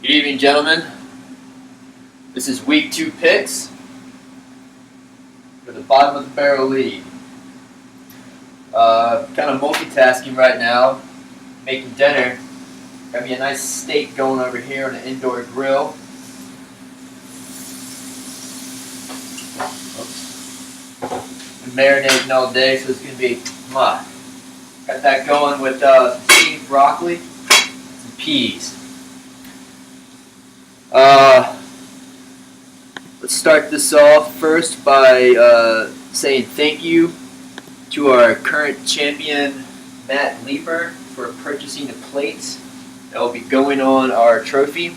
Good evening, gentlemen. This is week 2 picks for the bottom of the barrel league. Kind of multitasking right now, making dinner. Got me a nice steak going over here on an indoor grill. Been marinating all day, so it's gonna be got that going with steamed broccoli, some peas. Let's start this off first by saying thank you to our current champion, Matt Leeper, for purchasing the plates that will be going on our trophy.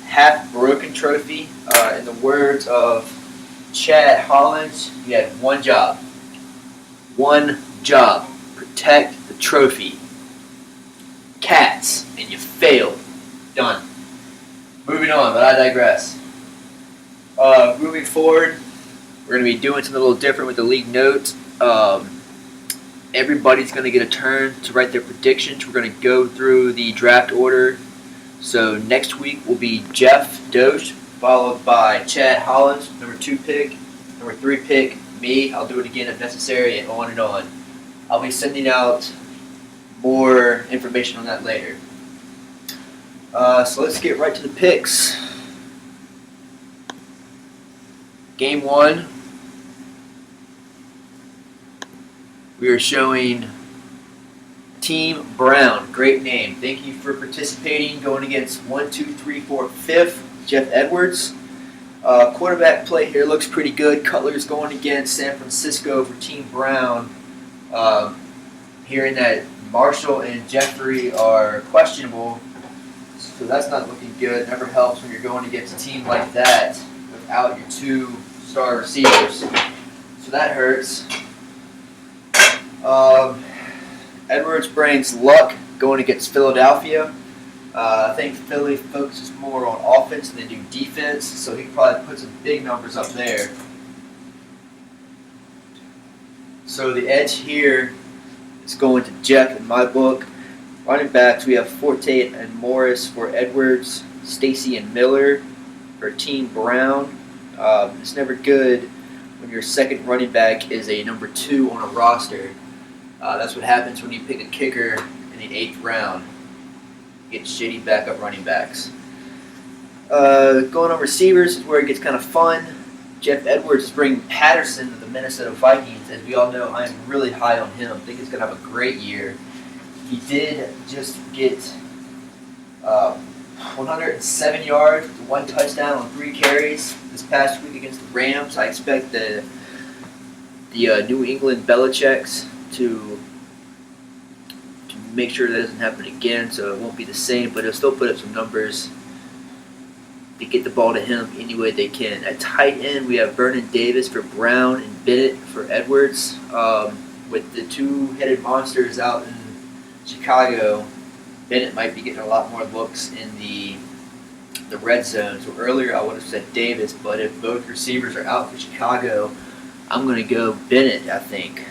Half broken trophy. In the words of Chad Hollins, you had one job. One job. Protect the trophy. Cats, and you failed. Done. Moving on, but I digress. Moving forward, we're going to be doing something a little different with the league notes. Everybody's going to get a turn to write their predictions. We're going to go through the draft order. So next week will be Jeff Doge, followed by Chad Hollins, number 2 pick, number 3 pick, me. I'll do it again if necessary, and on and on. I'll be sending out more information on that later. So let's get right to the picks. Game 1, we are showing Team Brown. Great name. Thank you for participating. Going against 1, 2, 3, 4, 5th, Jeff Edwards. Quarterback play here looks pretty good. Cutler's going against San Francisco for Team Brown. Hearing that Marshall and Jeffrey are questionable, so that's not looking good. Never helps when you're going against a team like that without your 2 star receivers. So that hurts. Edwards brings luck going against Philadelphia. I think Philly focuses more on offense than they do defense, so he can probably put some big numbers up there. So the edge here is going to Jeff in my book. Running backs, we have Forte and Morris for Edwards, Stacy and Miller for Team Brown. It's never good when your second running back is a number 2 on a roster. That's what happens when you pick a kicker in the 8th round. You get shitty backup running backs. Going on receivers is where it gets kind of fun. Jeff Edwards is bringing Patterson to the Minnesota Vikings. As we all know, I'm really high on him. I think he's going to have a great year. He did just get 107 yards, 1 touchdown on 3 carries this past week against the Rams. I expect the New England Belichicks to make sure that doesn't happen again, so it won't be the same, but he'll still put up some numbers to get the ball to him any way they can. At tight end, we have Vernon Davis for Brown and Bennett for Edwards. With the 2-headed monsters out in Chicago, Bennett might be getting a lot more looks in the red zone. So earlier I would have said Davis, but if both receivers are out for Chicago, I'm going to go Bennett, I think.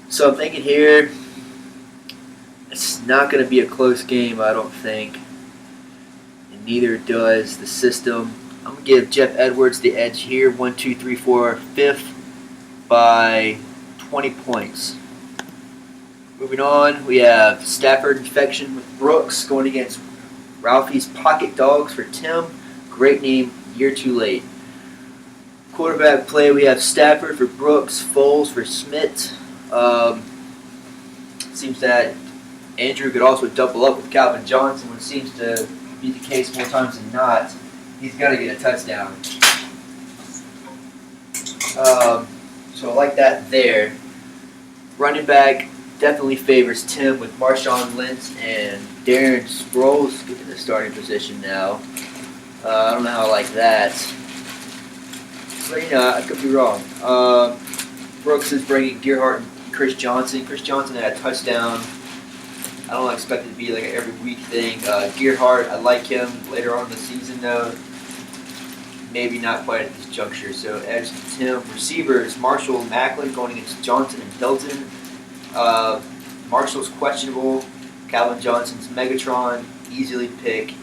So I'm thinking here, it's not going to be a close game, I don't think. And neither does the system. I'm going to give Jeff Edwards the edge here, 1, 2, 3, 4, 5th by 20 points. Moving on, we have Stafford Infection with Brooks going against Ralphie's Pocket Dogs for Tim. Great name, year too late. Quarterback play, we have Stafford for Brooks, Foles for Schmidt. Seems that Andrew could also double up with Calvin Johnson, which seems to be the case more times than not. He's got to get a touchdown. So I like that there. Running back definitely favors Tim with Marshawn Lynch and Darren Sproles getting the starting position now. I don't know how I like that. But, I could be wrong. Brooks is bringing Gerhardt and Chris Johnson. Chris Johnson had a touchdown. I don't expect it to be like an every week thing. Gerhardt, I like him later on in the season, though. Maybe not quite at this juncture. So, edge to Tim. Receivers, Marshall and Macklin going against Johnson and Hilton. Marshall's questionable. Calvin Johnson's Megatron, easily pick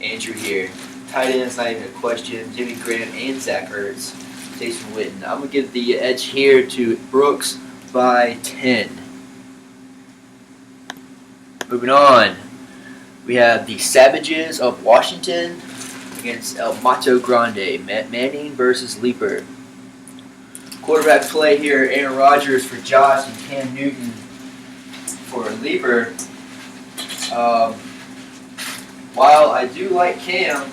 Andrew here. Tight end's not even a question. Jimmy Graham and Zach Ertz. Jason Witten. I'm going to give the edge here to Brooks by 10. Moving on. We have the Savages of Washington against El Macho Grande. Matt Manning versus Leaper. Quarterback play here, Aaron Rodgers for Josh and Cam Newton for Leaper. While I do like Cam,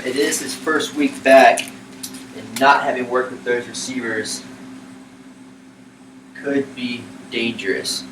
it is his first week back, and not having worked with those receivers could be dangerous.